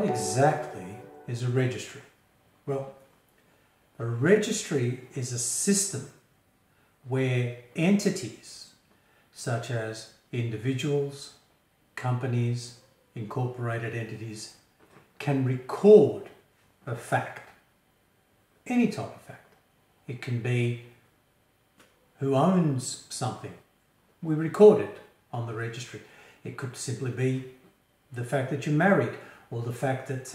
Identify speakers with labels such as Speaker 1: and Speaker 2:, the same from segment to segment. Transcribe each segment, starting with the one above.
Speaker 1: what exactly is a registry? Well, a registry is a system where entities such as individuals, companies, incorporated entities can record a fact, any type of fact. It can be who owns something. We record it on the registry. It could simply be the fact that you're married, or the fact that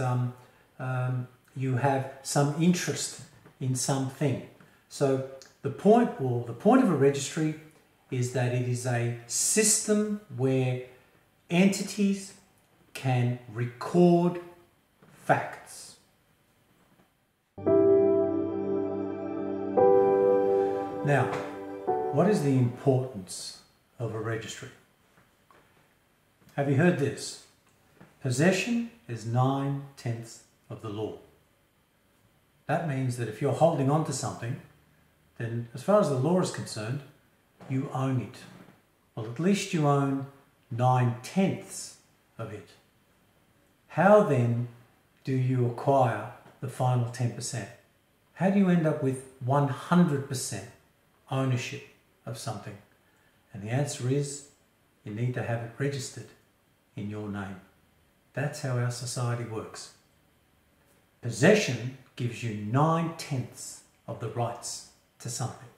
Speaker 1: you have some interest in something. So the point of a registry is that it is a system where entities can record facts. Now, what is the importance of a registry? Have you heard this? Possession is 9/10 of the law. That means that if you're holding on to something, then as far as the law is concerned, you own it. Well, at least you own 9/10 of it. How then do you acquire the final 10%? How do you end up with 100% ownership of something? And the answer is, you need to have it registered in your name. That's how our society works. Possession gives you 9/10 of the rights to something.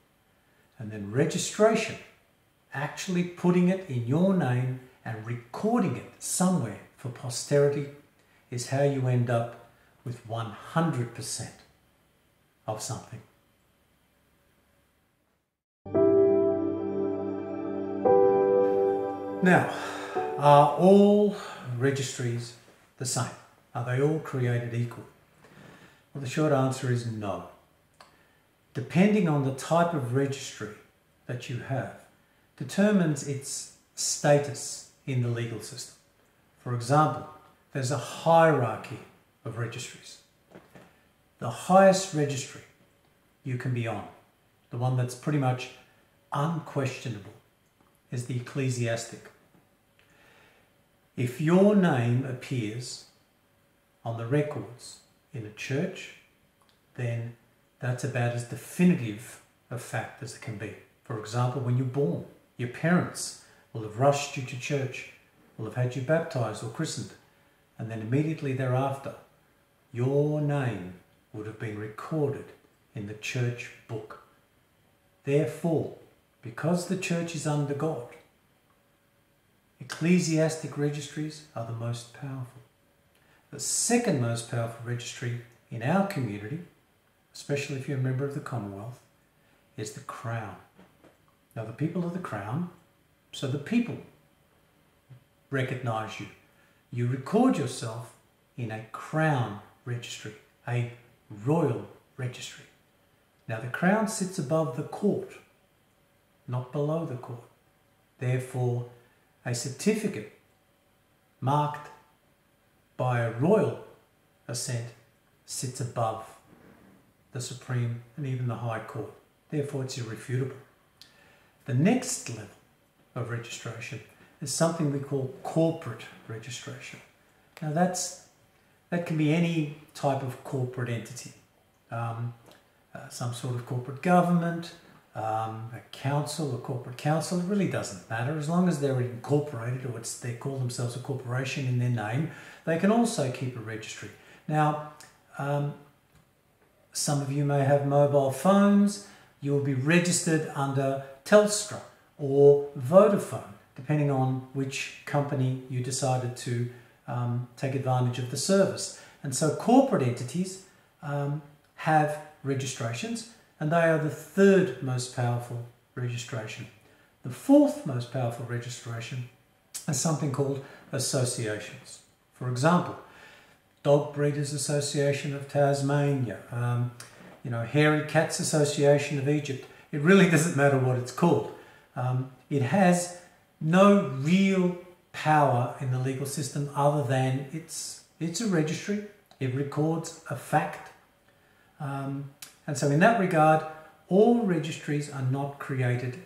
Speaker 1: And then registration, actually putting it in your name and recording it somewhere for posterity, is how you end up with 100% of something. Now, are all registries the same? Are they all created equal? Well, the short answer is no. Depending on the type of registry that you have, determines its status in the legal system. For example, there's a hierarchy of registries. The highest registry you can be on, the one that's pretty much unquestionable, is the ecclesiastic. If your name appears on the records in a church, then that's about as definitive a fact as it can be. For example, when you're born, your parents will have rushed you to church, will have had you baptized or christened, and then immediately thereafter, your name would have been recorded in the church book. Therefore, because the church is under God, ecclesiastic registries are the most powerful. The second most powerful registry in our community, especially if you're a member of the Commonwealth, is the Crown. Now, the people are the Crown, so the people recognise you. You record yourself in a Crown registry, a royal registry. Now, the Crown sits above the court, not below the court. Therefore, a certificate marked by a royal assent sits above the Supreme and even the High Court. Therefore, it's irrefutable. The next level of registration is something we call corporate registration. Now, that can be any type of corporate entity, some sort of corporate government, a council, a corporate council. It really doesn't matter. As long as they're incorporated, or they call themselves a corporation in their name, they can also keep a registry. Now, some of you may have mobile phones. You will be registered under Telstra or Vodafone, depending on which company you decided to take advantage of the service. And so corporate entities have registrations, and they are the third most powerful registration. The fourth most powerful registration is something called associations. For example, Dog Breeders Association of Tasmania, Hairy Cats Association of Egypt. It really doesn't matter what it's called. It has no real power in the legal system other than it's a registry. It records a fact. And so in that regard, all registries are not created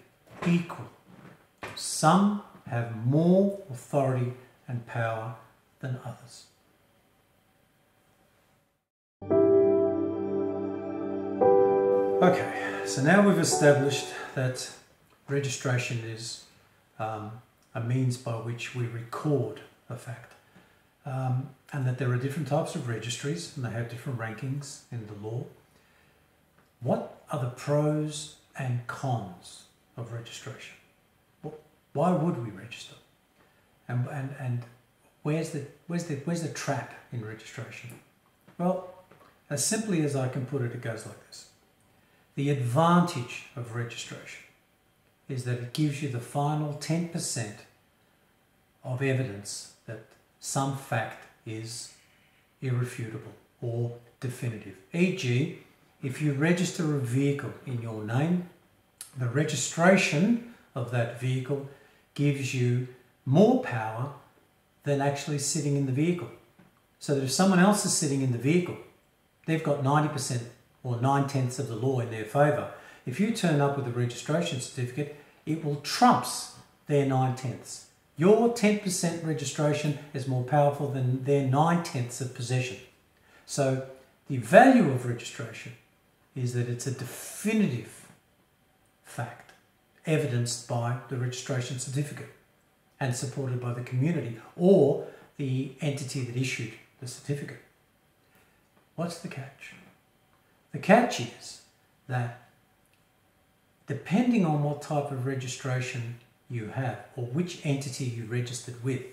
Speaker 1: equal. Some have more authority and power than others. Okay, so now we've established that registration is a means by which we record a fact, and that there are different types of registries and they have different rankings in the law. What are the pros and cons of registration? Why would we register? And where's the trap in registration? Well, as simply as I can put it, it goes like this. The advantage of registration is that it gives you the final 10% of evidence that some fact is irrefutable or definitive. E.g., if you register a vehicle in your name, the registration of that vehicle gives you more power than actually sitting in the vehicle. So that if someone else is sitting in the vehicle, they've got 90% or 9/10 of the law in their favour. If you turn up with a registration certificate, it will trumps their 9/10. Your 10% registration is more powerful than their 9/10 of possession. So the value of registration is that it's a definitive fact, evidenced by the registration certificate and supported by the community or the entity that issued the certificate. What's the catch? The catch is that depending on what type of registration you have or which entity you registered with,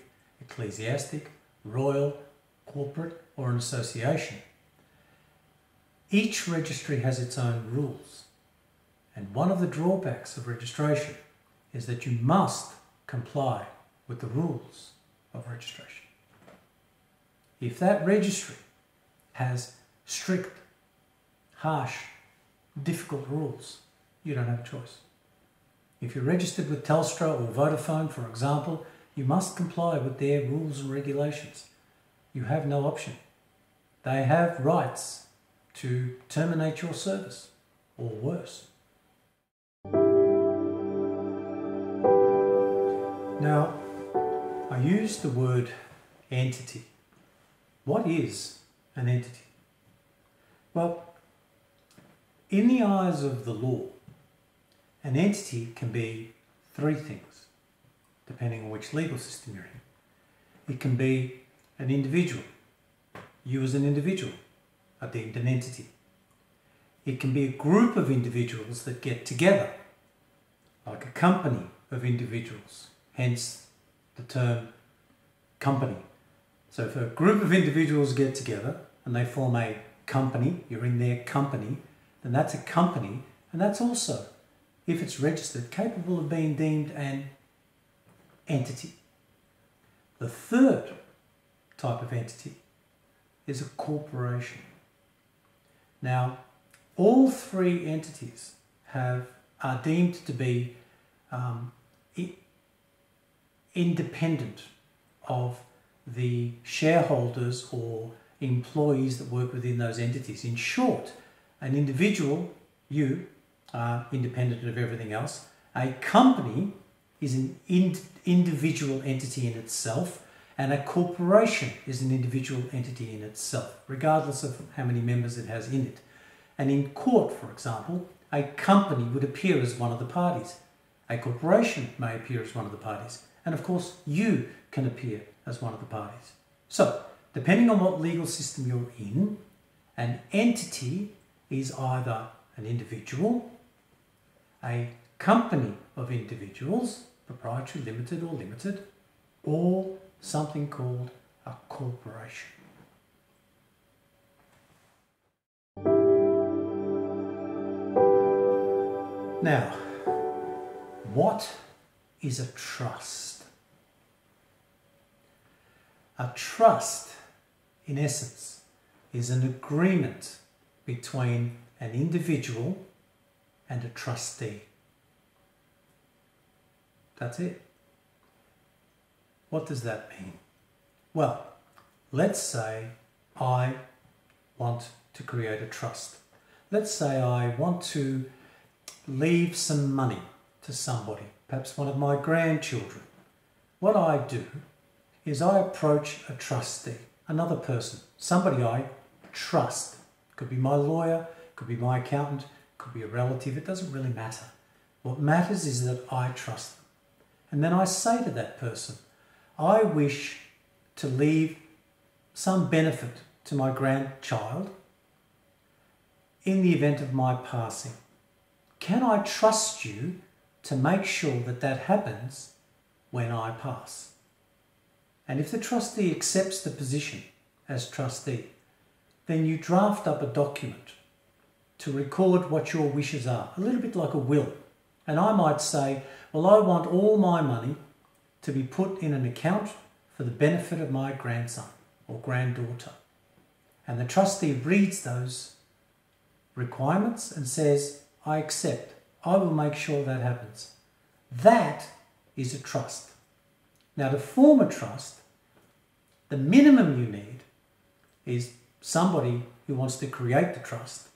Speaker 1: ecclesiastic, royal, corporate or an association, each registry has its own rules. And one of the drawbacks of registration is that you must comply with the rules of registration. If that registry has strict, harsh, difficult rules, you don't have a choice. If you're registered with Telstra or Vodafone, for example, you must comply with their rules and regulations. You have no option. They have rights to terminate your service, or worse. Now, I use the word entity. What is an entity? Well, in the eyes of the law, an entity can be three things, depending on which legal system you're in. It can be an individual. You as an individual are deemed an entity. It can be a group of individuals that get together, like a company of individuals, hence the term company. So if a group of individuals get together and they form a company, you're in their company, then that's a company, and that's also, if it's registered, capable of being deemed an entity. The third type of entity is a corporation. Now, all three entities are deemed to be independent of the shareholders or employees that work within those entities. In short, an individual, you, are independent of everything else. A company is an individual entity in itself, and a corporation is an individual entity in itself, regardless of how many members it has in it. And in court, for example, a company would appear as one of the parties. A corporation may appear as one of the parties. And of course, you can appear as one of the parties. So, depending on what legal system you're in, an entity is either an individual, a company of individuals, proprietary, limited, or something called a corporation. Now, what is a trust? A trust, in essence, is an agreement between an individual and a trustee. That's it. What does that mean? Well, let's say I want to create a trust. Let's say I want to leave some money to somebody, perhaps one of my grandchildren. What I do is I approach a trustee, another person, somebody I trust. Could be my lawyer, could be my accountant, could be a relative, it doesn't really matter. What matters is that I trust them. And then I say to that person, I wish to leave some benefit to my grandchild in the event of my passing. Can I trust you to make sure that that happens when I pass? And if the trustee accepts the position as trustee, then you draft up a document to record what your wishes are, a little bit like a will. And I might say, well, I want all my money to be put in an account for the benefit of my grandson or granddaughter. And the trustee reads those requirements and says, I accept. I will make sure that happens. That is a trust. Now, to form a trust, the minimum you need is somebody who wants to create the trust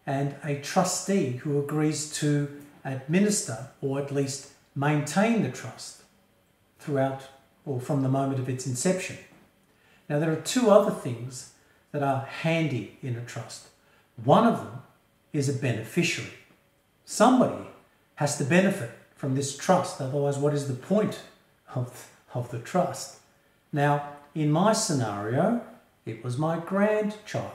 Speaker 1: and a trustee who agrees to administer or at least maintain the trust throughout or from the moment of its inception. Now, there are two other things that are handy in a trust. One of them is a beneficiary. Somebody has to benefit from this trust, otherwise what is the point of the trust? Now, in my scenario, it was my grandchild.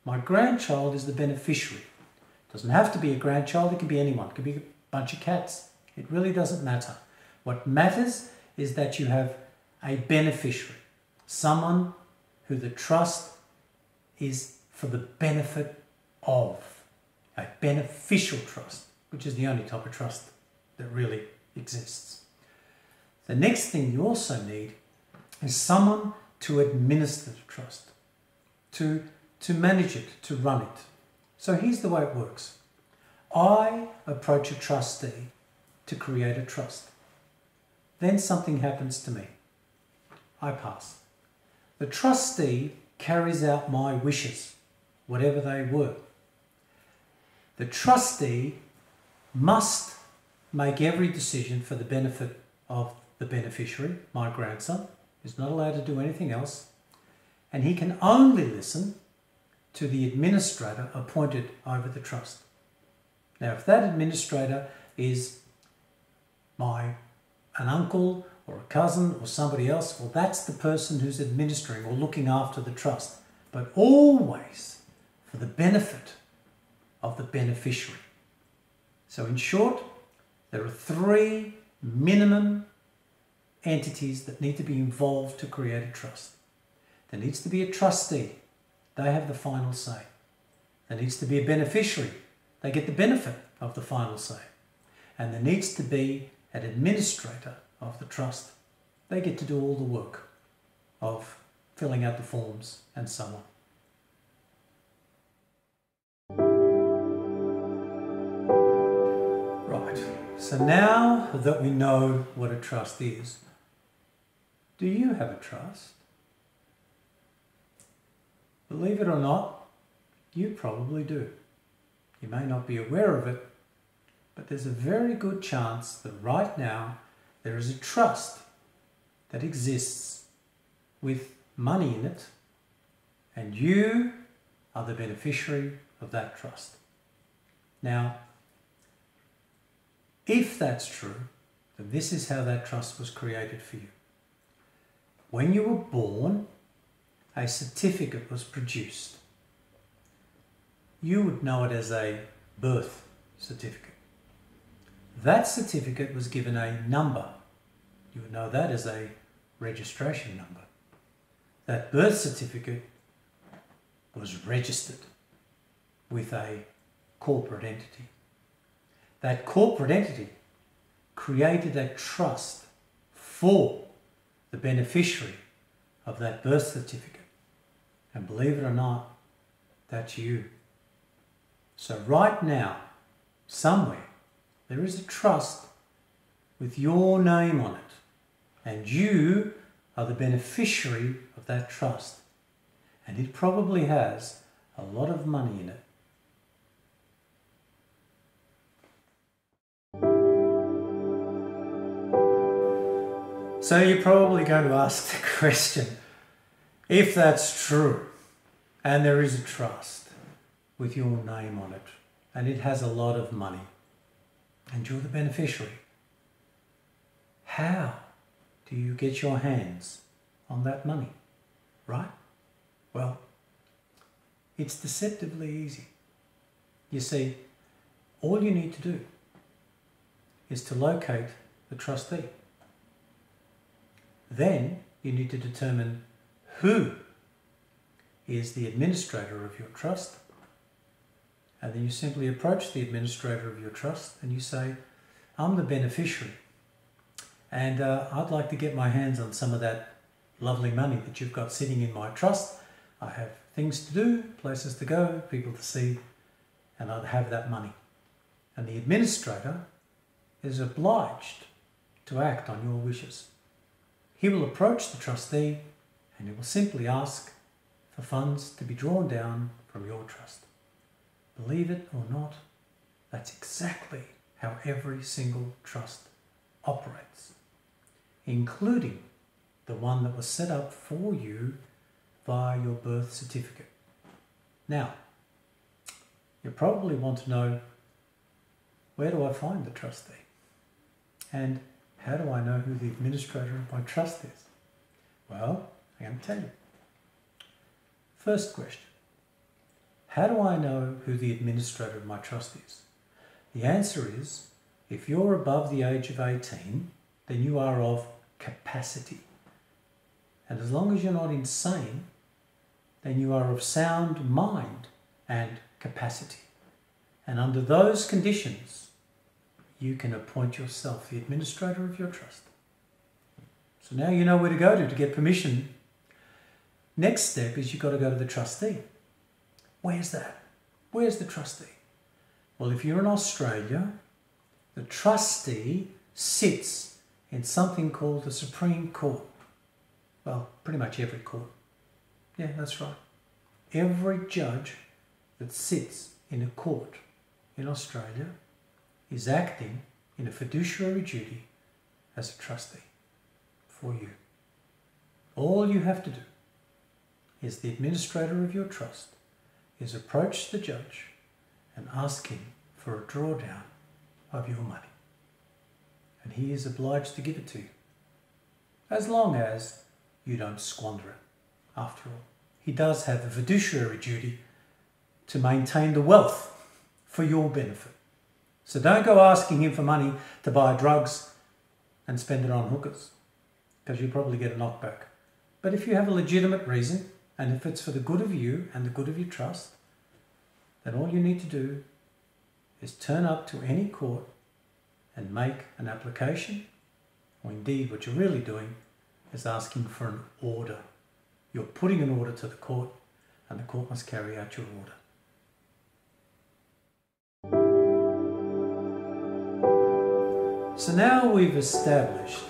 Speaker 1: My grandchild is the beneficiary. It doesn't have to be a grandchild, it can be anyone. It can be a bunch of cats. It really doesn't matter. What matters is that you have a beneficiary, someone who the trust is for the benefit of, a beneficial trust, which is the only type of trust that really exists. The next thing you also need is someone to administer the trust, to manage it, to run it. So here's the way it works. I approach a trustee to create a trust. Then something happens to me. I pass. The trustee carries out my wishes, whatever they were. The trustee must make every decision for the benefit of the beneficiary, my grandson. He's not allowed to do anything else. And he can only listen to the administrator appointed over the trust. Now, if that administrator is an uncle or a cousin or somebody else, well, that's the person who's administering or looking after the trust, but always for the benefit of the beneficiary. So in short, there are three minimum entities that need to be involved to create a trust. There needs to be a trustee. They have the final say. There needs to be a beneficiary. They get the benefit of the final say. And there needs to be an administrator of the trust. They get to do all the work of filling out the forms and so on. Right, so now that we know what a trust is, do you have a trust? Believe it or not, you probably do. You may not be aware of it, but there's a very good chance that right now there is a trust that exists with money in it, and you are the beneficiary of that trust. Now, if that's true, then this is how that trust was created for you. When you were born, a certificate was produced. You would know it as a birth certificate. That certificate was given a number. You would know that as a registration number. That birth certificate was registered with a corporate entity. That corporate entity created a trust for the beneficiary of that birth certificate. And believe it or not, that's you. So right now, somewhere, there is a trust with your name on it, and you are the beneficiary of that trust. And it probably has a lot of money in it. So you're probably going to ask the question, if that's true, and there is a trust with your name on it, and it has a lot of money, and you're the beneficiary. How do you get your hands on that money, right? Well, it's deceptively easy. You see, all you need to do is to locate the trustee. Then you need to determine who is the administrator of your trust. And then you simply approach the administrator of your trust and you say, I'm the beneficiary, and I'd like to get my hands on some of that lovely money that you've got sitting in my trust. I have things to do, places to go, people to see, and I'd have that money. And the administrator is obliged to act on your wishes. He will approach the trustee and he will simply ask for funds to be drawn down from your trust. Believe it or not, that's exactly how every single trust operates, including the one that was set up for you via your birth certificate. Now, you probably want to know, where do I find the trustee? And how do I know who the administrator of my trust is? Well, I'm going to tell you. First question, how do I know who the administrator of my trust is? The answer is, if you're above the age of 18, then you are of capacity. And as long as you're not insane, then you are of sound mind and capacity. And under those conditions, you can appoint yourself the administrator of your trust. So now you know where to go to get permission. Next step is you've got to go to the trustee. Where's that? Where's the trustee? Well, if you're in Australia, the trustee sits in something called the Supreme Court. Well, pretty much every court. Yeah, that's right. Every judge that sits in a court in Australia is acting in a fiduciary duty as a trustee for you. All you have to do is the administrator of your trust is approach the judge and ask him for a drawdown of your money. And he is obliged to give it to you, as long as you don't squander it. After all, he does have a fiduciary duty to maintain the wealth for your benefit. So don't go asking him for money to buy drugs and spend it on hookers, because you'll probably get a knockback. But if you have a legitimate reason, and if it's for the good of you and the good of your trust, then all you need to do is turn up to any court and make an application, or indeed what you're really doing is asking for an order. You're putting an order to the court, and the court must carry out your order. So now we've established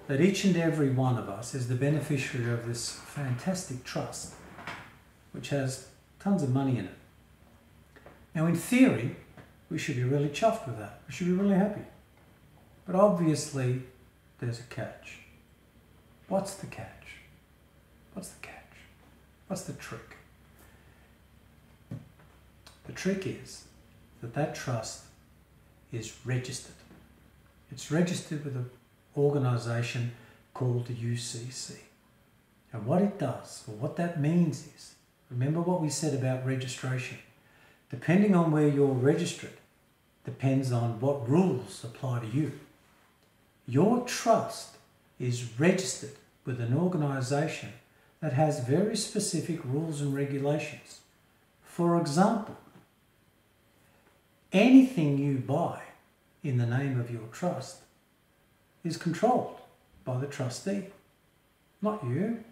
Speaker 1: that each and every one of us is the beneficiary of this fantastic trust, which has tons of money in it. Now, in theory, we should be really chuffed with that. We should be really happy. But obviously, there's a catch. What's the catch? What's the catch? What's the trick? The trick is that that trust is registered. It's registered with an organisation called the UCC. And what it does, or what that means is, remember what we said about registration. Depending on where you're registered, depends on what rules apply to you. Your trust is registered with an organisation that has very specific rules and regulations. For example, anything you buy in the name of your trust is controlled by the trustee, not you.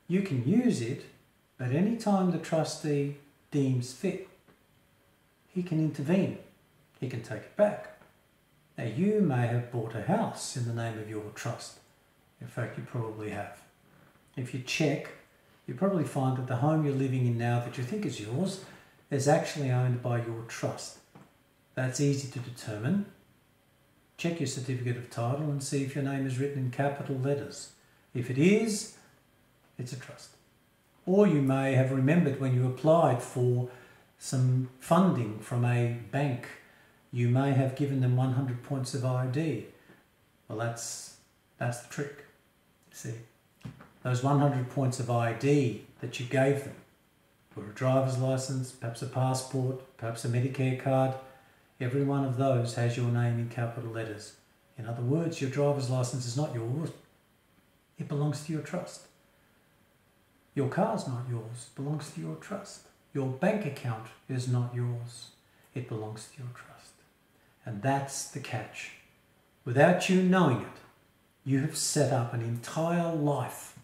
Speaker 1: You can use it, but any time the trustee deems fit, he can intervene. He can take it back. Now, you may have bought a house in the name of your trust. In fact, you probably have. If you check, you probably find that the home you're living in now that you think is yours is actually owned by your trust. That's easy to determine. Check your certificate of title and see if your name is written in capital letters. If it is, it's a trust. Or you may have remembered when you applied for some funding from a bank, you may have given them 100 points of ID. Well, that's the trick. See, those 100 points of ID that you gave them were a driver's license, perhaps a passport, perhaps a Medicare card. Every one of those has your name in capital letters. In other words, your driver's license is not yours. It belongs to your trust. Your car's not yours. It belongs to your trust. Your bank account is not yours. It belongs to your trust. And that's the catch. Without you knowing it, you have set up an entire life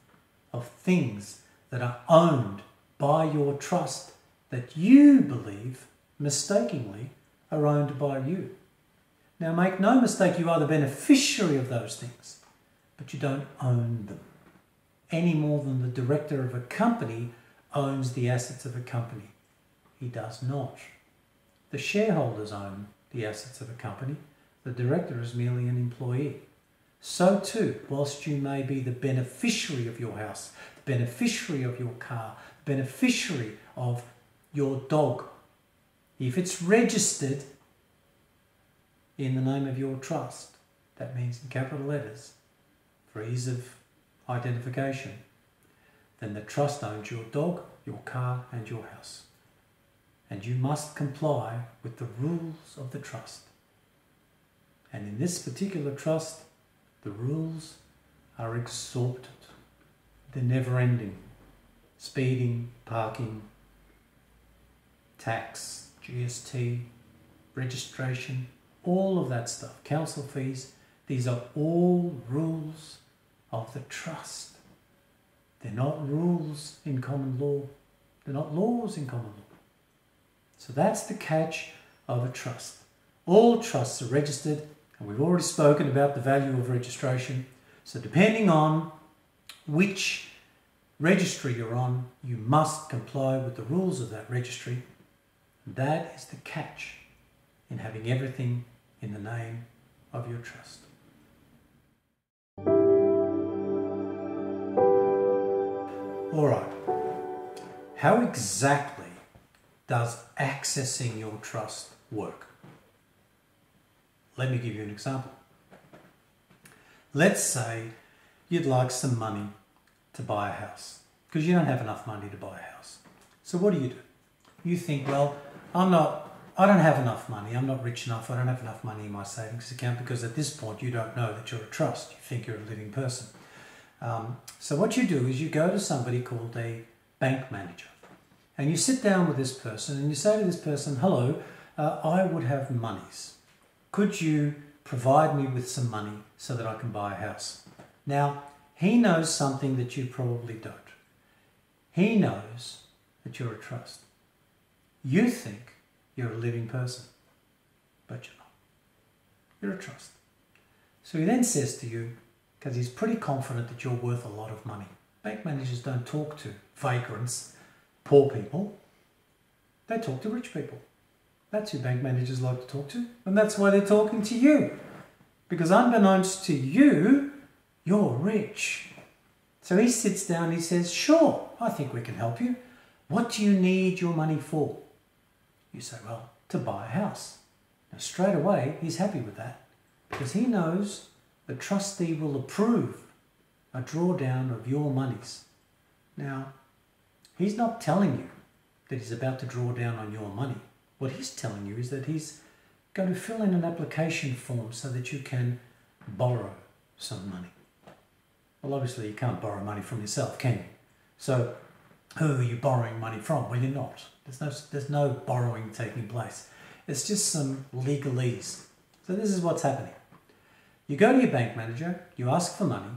Speaker 1: of things that are owned by your trust that you believe, mistakenly, are owned by you. Now make no mistake, you are the beneficiary of those things, but you don't own them any more than the director of a company owns the assets of a company. He does not. The shareholders own the assets of a company. The director is merely an employee. So too, whilst you may be the beneficiary of your house, the beneficiary of your car, the beneficiary of your dog, if it's registered in the name of your trust, that means in capital letters, for ease of identification, then the trust owns your dog, your car and your house. And you must comply with the rules of the trust. And in this particular trust, the rules are exorbitant. They're never ending. Speeding, parking, tax, GST, registration, all of that stuff, council fees, these are all rules of the trust. They're not rules in common law. They're not laws in common law. So that's the catch of a trust. All trusts are registered, and we've already spoken about the value of registration. So depending on which registry you're on, you must comply with the rules of that registry. That is the catch in having everything in the name of your trust. All right, how exactly does accessing your trust work? Let me give you an example. Let's say you'd like some money to buy a house because you don't have enough money to buy a house. So what do? You think, well, I don't have enough money. I'm not rich enough. I don't have enough money in my savings account, because at this point you don't know that you're a trust. You think you're a living person. So what you do is you go to somebody called a bank manager, and you sit down with this person and you say to this person, hello, I would have monies. Could you provide me with some money so that I can buy a house? Now, he knows something that you probably don't. He knows that you're a trust. You think you're a living person, but you're not. You're a trust. So he then says to you, because he's pretty confident that you're worth a lot of money. Bank managers don't talk to vagrants, poor people. They talk to rich people. That's who bank managers like to talk to, and that's why they're talking to you. Because unbeknownst to you, you're rich. So he sits down and he says, sure, I think we can help you. What do you need your money for? You say, well, to buy a house. Now straight away, he's happy with that, because he knows the trustee will approve a drawdown of your monies. Now, he's not telling you that he's about to draw down on your money. What he's telling you is that he's going to fill in an application form so that you can borrow some money. Well, obviously you can't borrow money from yourself, can you? So who are you borrowing money from? Well, you're not. There's no borrowing taking place. It's just some legalese. So this is what's happening. You go to your bank manager, you ask for money,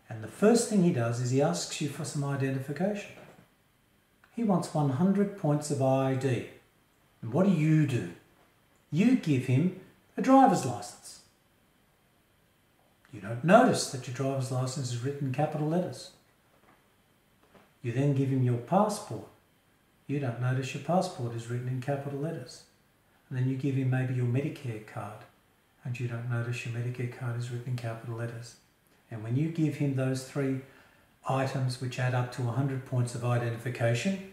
Speaker 1: and the first thing he does is he asks you for some identification. He wants 100 points of ID. And what do? You give him a driver's license. You don't notice that your driver's license is written in capital letters. You then give him your passport. You don't notice your passport is written in capital letters. And then you give him maybe your Medicare card, and you don't notice your Medicare card is written in capital letters. And when you give him those three items which add up to 100 points of identification,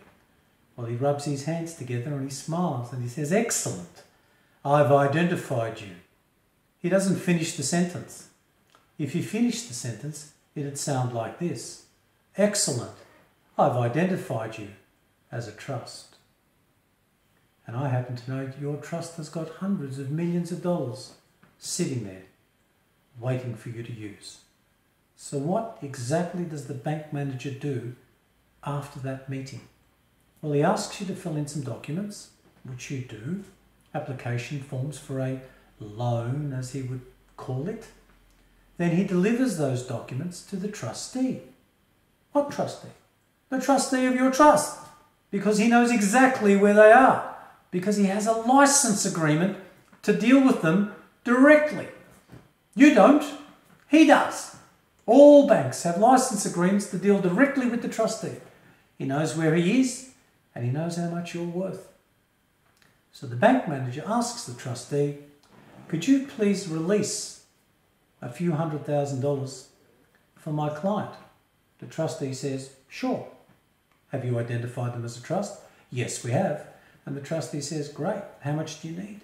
Speaker 1: Well, he rubs his hands together and he smiles and he says, "Excellent, I've identified you." He doesn't finish the sentence. If he finished the sentence, it'd sound like this: "Excellent, I've identified you as a trust. And I happen to know that your trust has got hundreds of millions of dollars sitting there waiting for you to use." So what exactly does the bank manager do after that meeting? Well, he asks you to fill in some documents, which you do, application forms for a loan, as he would call it. Then he delivers those documents to the trustee. What trustee? The trustee of your trust, because he knows exactly where they are, because he has a license agreement to deal with them directly. You don't, he does. All banks have license agreements to deal directly with the trustee. He knows where he is and he knows how much you're worth. So the bank manager asks the trustee, "Could you please release a few $100,000 for my client?" The trustee says, "Sure." "Have you identified them as a trust?" "Yes, we have." And the trustee says, "Great, how much do you need?"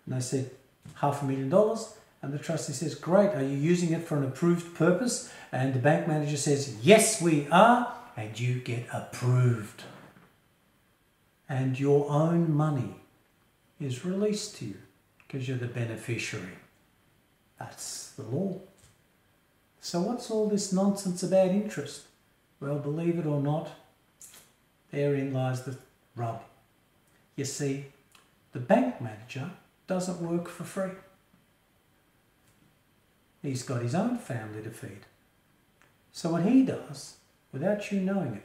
Speaker 1: And they said, $500,000. And the trustee says, "Great, are you using it for an approved purpose?" And the bank manager says, "Yes, we are." And you get approved. And your own money is released to you because you're the beneficiary. That's the law. So what's all this nonsense about interest? Well, believe it or not, therein lies the rub. You see, the bank manager doesn't work for free. He's got his own family to feed. So what he does, without you knowing it,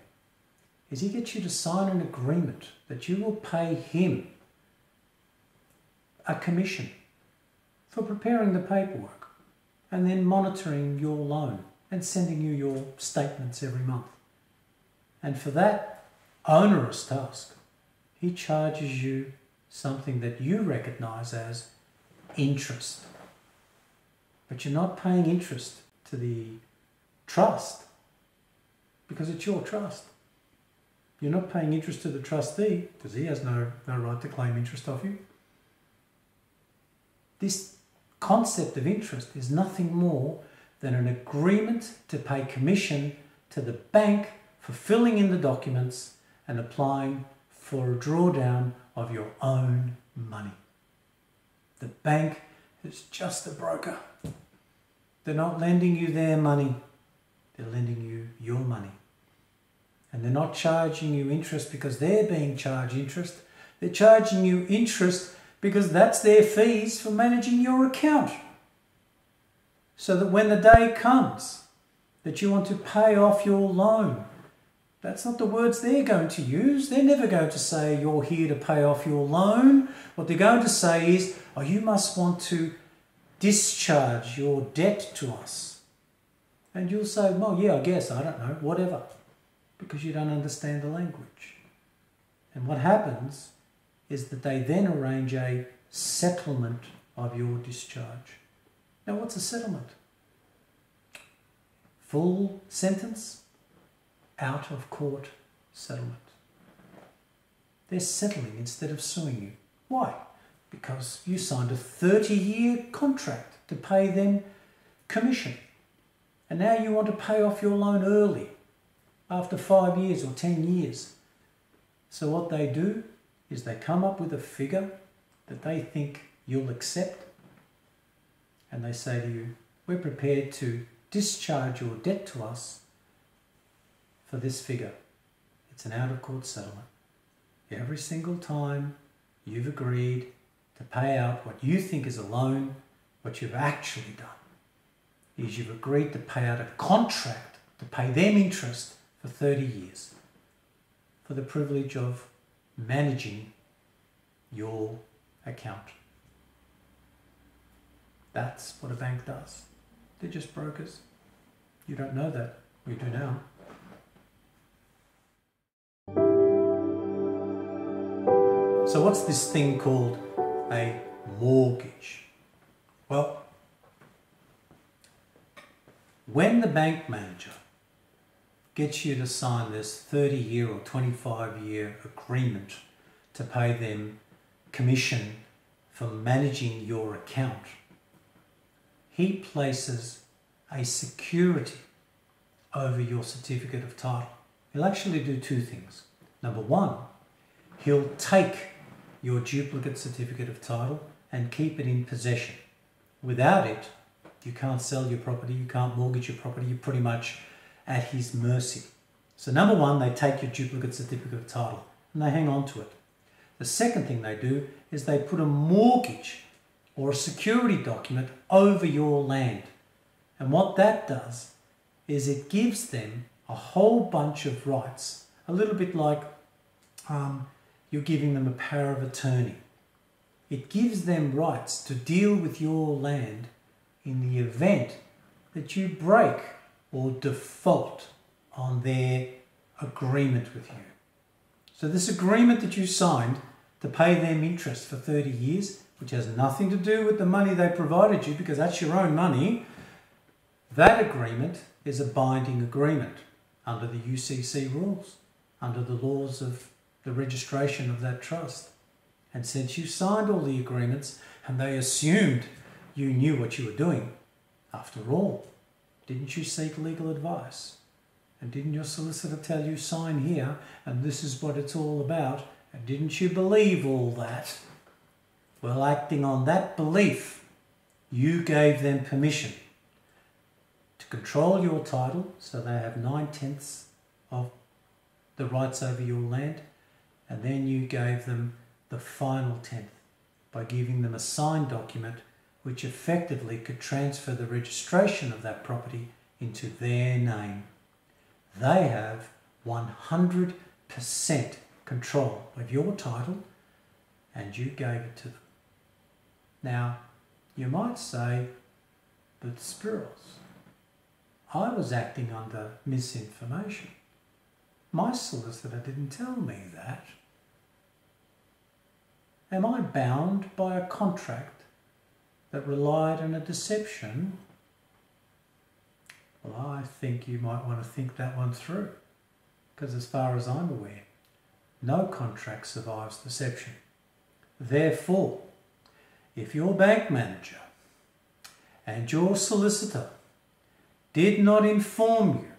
Speaker 1: is he gets you to sign an agreement that you will pay him a commission for preparing the paperwork and then monitoring your loan and sending you your statements every month. And for that onerous task, he charges you something that you recognize as interest. But you're not paying interest to the trust because it's your trust. You're not paying interest to the trustee because he has no right to claim interest off you. This concept of interest is nothing more than an agreement to pay commission to the bank for filling in the documents and applying for a drawdown of your own money. The bank is just a broker. They're not lending you their money. They're lending you your money. And they're not charging you interest because they're being charged interest. They're charging you interest because that's their fees for managing your account. So that when the day comes that you want to pay off your loan, that's not the words they're going to use. They're never going to say, "You're here to pay off your loan." What they're going to say is, "Oh, you must want to discharge your debt to us." And you'll say, "Well, yeah, I guess, I don't know, whatever," because you don't understand the language. And what happens is that they then arrange a settlement of your discharge. Now, what's a settlement? Full sentence, out of court settlement. They're settling instead of suing you. Why? Because you signed a 30-year contract to pay them commission. And now you want to pay off your loan early, after 5 years or 10 years. So what they do is they come up with a figure that they think you'll accept. And they say to you, "We're prepared to discharge your debt to us for this figure." It's an out-of-court settlement. Every single time you've agreed to pay out what you think is a loan, what you've actually done is you've agreed to pay out a contract to pay them interest for 30 years for the privilege of managing your account. That's what a bank does. They're just brokers. You don't know that. We do now. So what's this thing called a mortgage? Well, when the bank manager gets you to sign this 30-year or 25-year agreement to pay them commission for managing your account, he places a security over your certificate of title. He'll actually do two things. Number one, he'll take your duplicate certificate of title and keep it in possession. Without it, you can't sell your property, you can't mortgage your property, you're pretty much at his mercy. So number one, they take your duplicate certificate of title and they hang on to it. The second thing they do is they put a mortgage or a security document over your land. And what that does is it gives them a whole bunch of rights, a little bit like you're giving them a power of attorney. It gives them rights to deal with your land in the event that you break or default on their agreement with you. So this agreement that you signed to pay them interest for 30 years, which has nothing to do with the money they provided you because that's your own money, that agreement is a binding agreement under the UCC rules, under the laws of the registration of that trust. And since you signed all the agreements and they assumed you knew what you were doing, after all, didn't you seek legal advice? And didn't your solicitor tell you sign here and this is what it's all about? And didn't you believe all that? Well, acting on that belief, you gave them permission to control your title, so they have 9/10 of the rights over your land, and then you gave them the final 10th by giving them a signed document which effectively could transfer the registration of that property into their name. They have 100% control of your title and you gave it to them. Now, you might say, but Spiros, I was acting under misinformation. My solicitor didn't tell me that. Am I bound by a contract that relied on a deception? Well, I think you might want to think that one through, because as far as I'm aware, no contract survives deception. Therefore, if your bank manager and your solicitor did not inform you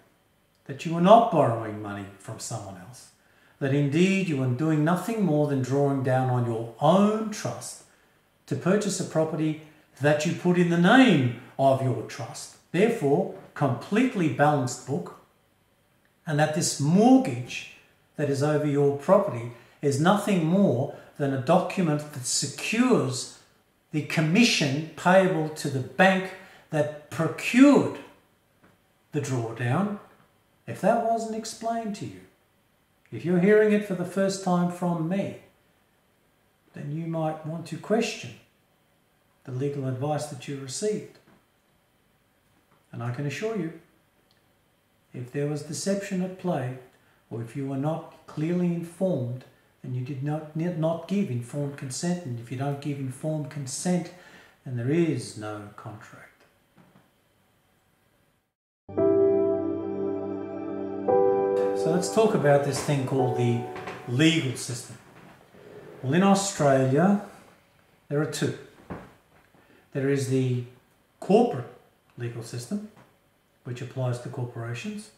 Speaker 1: that you were not borrowing money from someone else, that indeed you were doing nothing more than drawing down on your own trust to purchase a property that you put in the name of your trust, therefore completely balanced book, and that this mortgage that is over your property is nothing more than a document that secures the commission payable to the bank that procured the drawdown. If that wasn't explained to you, if you're hearing it for the first time from me, then you might want to question the legal advice that you received. And I can assure you, if there was deception at play, or if you were not clearly informed and you did not give informed consent, and if you don't give informed consent, then there is no contract. So let's talk about this thing called the legal system. Well, in Australia, there are two. There is the corporate legal system, which applies to corporations,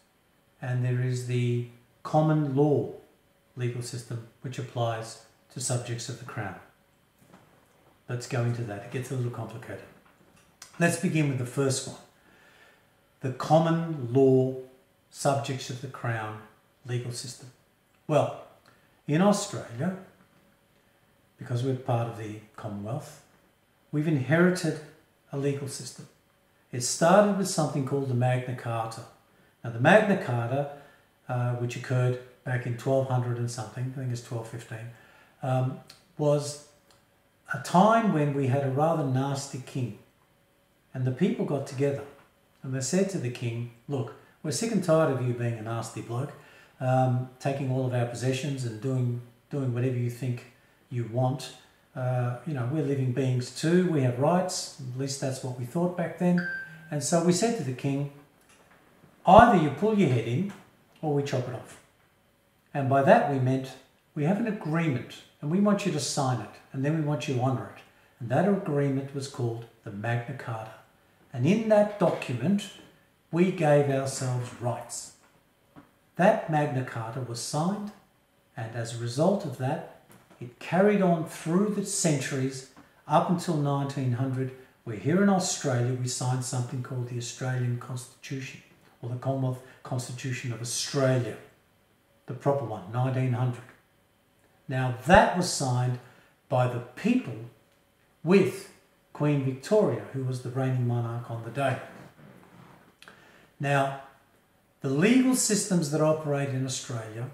Speaker 1: and there is the common law legal system, which applies to subjects of the Crown. Let's go into that. It gets a little complicated. Let's begin with the first one. The common law subjects of the Crown legal system. Well, in Australia, because we're part of the Commonwealth, we've inherited a legal system. It started with something called the Magna Carta. Now, the Magna Carta, which occurred back in 1200 and something, I think it's 1215, was a time when we had a rather nasty king. And the people got together and they said to the king, look, we're sick and tired of you being a nasty bloke, taking all of our possessions and doing whatever you think you want. We're living beings too, we have rights, at least that's what we thought back then. And so we said to the king, either you pull your head in or we chop it off. And by that we meant we have an agreement and we want you to sign it and then we want you to honour it. And that agreement was called the Magna Carta. And in that document, we gave ourselves rights. That Magna Carta was signed, and as a result of that, it carried on through the centuries up until 1900, where here in Australia we signed something called the Australian Constitution, or the Commonwealth Constitution of Australia, the proper one, 1900. Now that was signed by the people with Queen Victoria, who was the reigning monarch on the day. Now, the legal systems that operate in Australia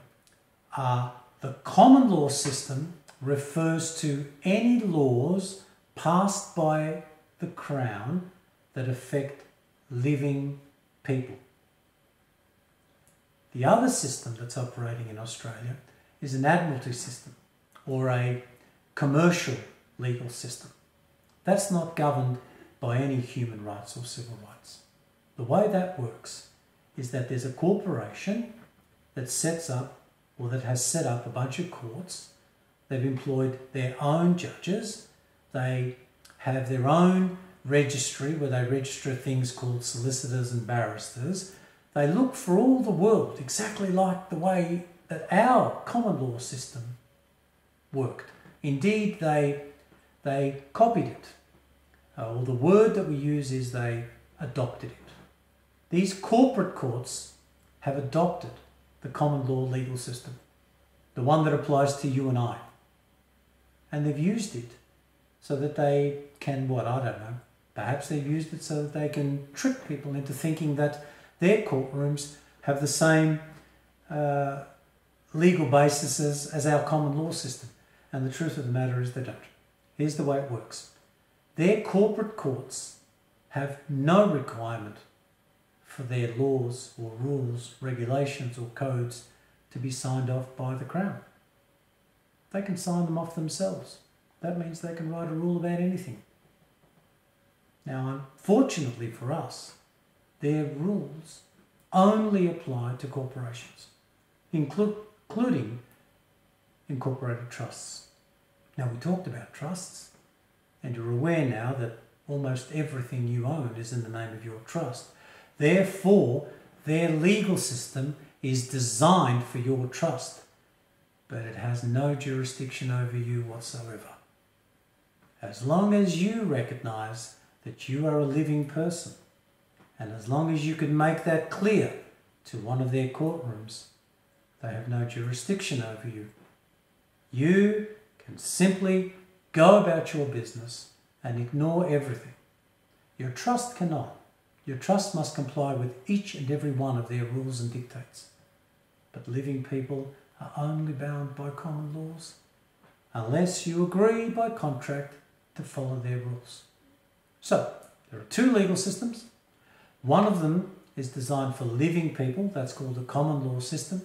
Speaker 1: are the common law system, refers to any laws passed by the Crown that affect living people. The other system that's operating in Australia is an admiralty system or a commercial legal system. That's not governed by any human rights or civil rights. The way that works is that there's a corporation that sets up, or that has set up, a bunch of courts. They've employed their own judges. They have their own registry where they register things called solicitors and barristers. They look for all the world exactly like the way that our common law system worked. Indeed, they copied it. Or the word that we use is they adopted it. These corporate courts have adopted the common law legal system, the one that applies to you and I. And they've used it so that they can, what, I don't know, perhaps they've used it so that they can trick people into thinking that their courtrooms have the same legal basis as our common law system. And the truth of the matter is they don't. Here's the way it works. Their corporate courts have no requirement for their laws or rules, regulations or codes to be signed off by the Crown. They can sign them off themselves. That means they can write a rule about anything. Now, unfortunately for us, their rules only apply to corporations, including incorporated trusts. Now, we talked about trusts, and you're aware now that almost everything you own is in the name of your trust. Therefore, their legal system is designed for your trust, but it has no jurisdiction over you whatsoever. As long as you recognize that you are a living person, and as long as you can make that clear to one of their courtrooms, they have no jurisdiction over you. You can simply go about your business and ignore everything. Your trust cannot. Your trust must comply with each and every one of their rules and dictates. But living people are only bound by common laws unless you agree by contract to follow their rules. So, there are two legal systems. One of them is designed for living people, that's called the common law system,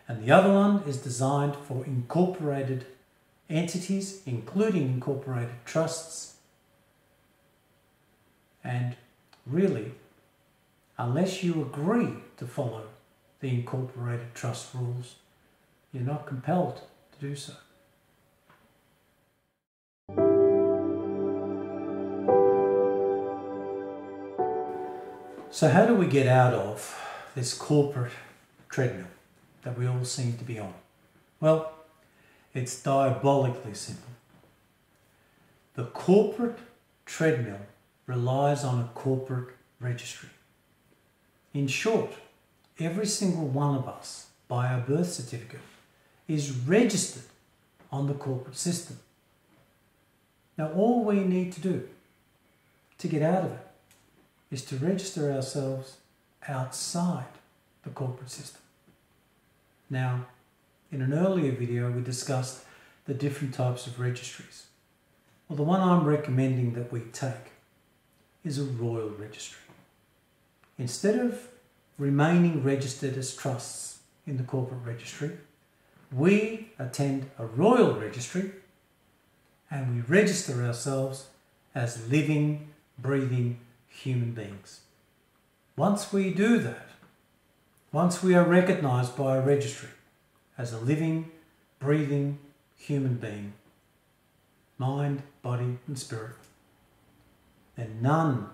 Speaker 1: and the other one is designed for incorporated entities, including incorporated trusts. And really, unless you agree to follow the incorporated trust rules, you're not compelled to do so. So how do we get out of this corporate treadmill that we all seem to be on? Well, it's diabolically simple. The corporate treadmill relies on a corporate registry. In short, every single one of us, by our birth certificate, is registered on the corporate system. Now, all we need to do to get out of it is to register ourselves outside the corporate system. Now, in an earlier video, we discussed the different types of registries. Well, the one I'm recommending that we take is a royal registry. Instead of remaining registered as trusts in the corporate registry, we attend a royal registry and we register ourselves as living, breathing human beings. Once we do that, once we are recognized by a registry as a living, breathing human being, mind, body and spirit, then none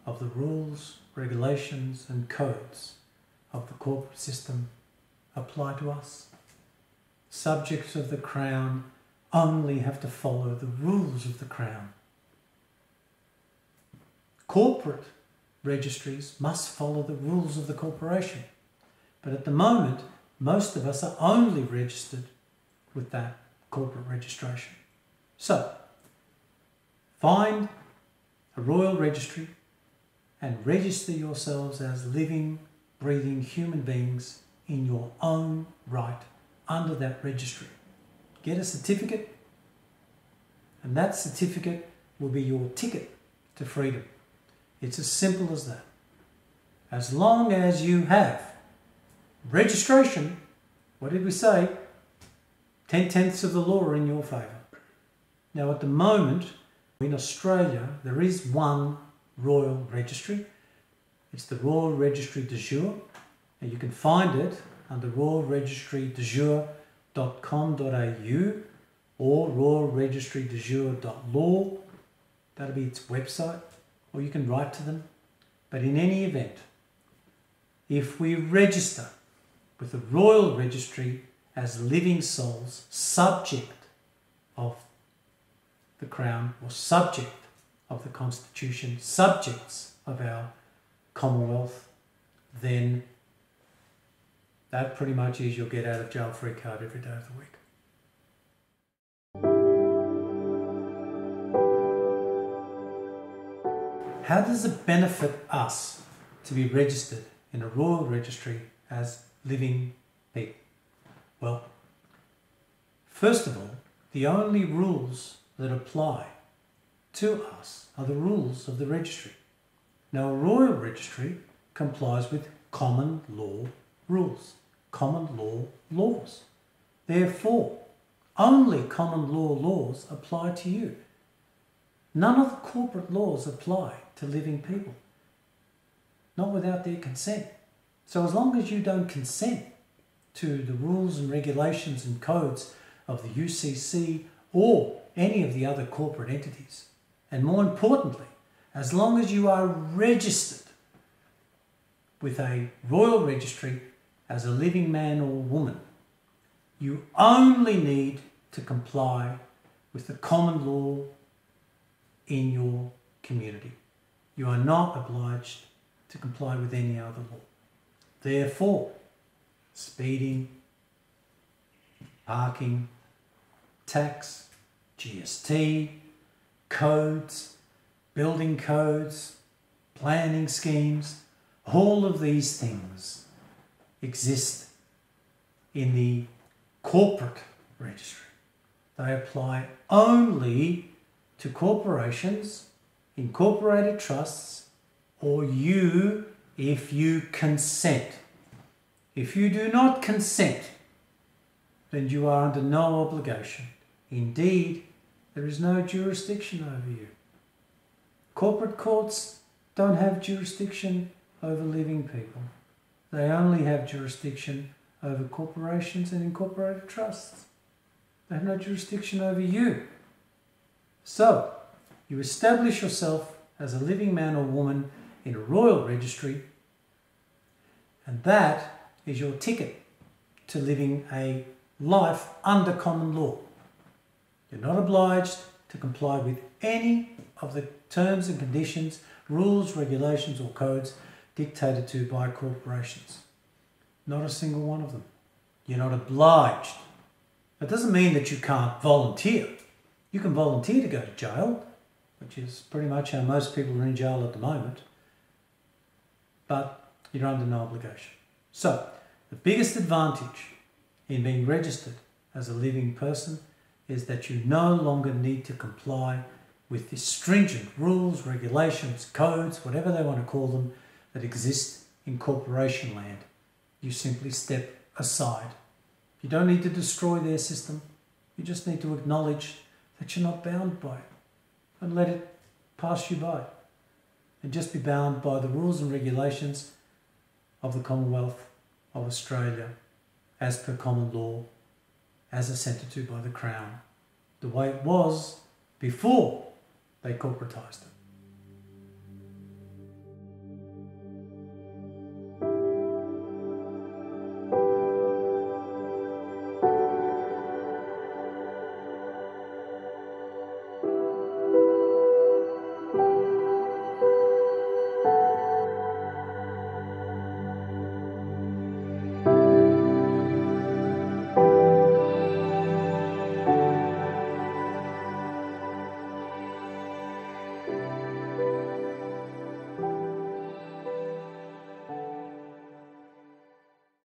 Speaker 1: of the rules, regulations and codes of the corporate system apply to us. Subjects of the Crown only have to follow the rules of the Crown. Corporate registries must follow the rules of the corporation. But at the moment, most of us are only registered with that corporate registration. So, find a royal registry and register yourselves as living, breathing human beings in your own right under that registry. Get a certificate, and that certificate will be your ticket to freedom. It's as simple as that. As long as you have registration, what did we say? 10/10 of the law are in your favour. Now at the moment, in Australia, there is one royal registry. It's the Royal Registry DeJure. And you can find it under royalregistrydejure.com.au or royalregistrydejure.law. That'll be its website. Or you can write to them. But in any event, if we register with the Royal Registry as living souls, subject of the Crown or subject of the Constitution, subjects of our Commonwealth, then that pretty much is your get out of jail free card every day of the week. How does it benefit us to be registered in a royal registry as living people? Well, first of all, the only rules that apply to us are the rules of the registry. Now, a royal registry complies with common law rules, common law laws. Therefore, only common law laws apply to you. None of the corporate laws apply to living people, not without their consent. So as long as you don't consent to the rules and regulations and codes of the UCC or any of the other corporate entities, and more importantly, as long as you are registered with a royal registry as a living man or woman, you only need to comply with the common law in your community. You are not obliged to comply with any other law. Therefore, speeding, parking, tax, GST, codes, building codes, planning schemes, all of these things exist in the corporate registry. They apply only to corporations, incorporated trusts, or you if you consent. If you do not consent, then you are under no obligation. Indeed, there is no jurisdiction over you. Corporate courts don't have jurisdiction over living people. They only have jurisdiction over corporations and incorporated trusts. They have no jurisdiction over you. So, you establish yourself as a living man or woman in a royal registry, and that is your ticket to living a life under common law. You're not obliged to comply with any of the terms and conditions, rules, regulations or codes dictated to by corporations. Not a single one of them. You're not obliged. That doesn't mean that you can't volunteer. You can volunteer to go to jail, which is pretty much how most people are in jail at the moment, but you're under no obligation. So, the biggest advantage in being registered as a living person is that you no longer need to comply with the stringent rules, regulations, codes, whatever they want to call them, that exist in corporation land. You simply step aside. You don't need to destroy their system. You just need to acknowledge that you're not bound by it and let it pass you by. And just be bound by the rules and regulations of the Commonwealth of Australia as per common law, as assented to by the Crown, the way it was before they corporatised it.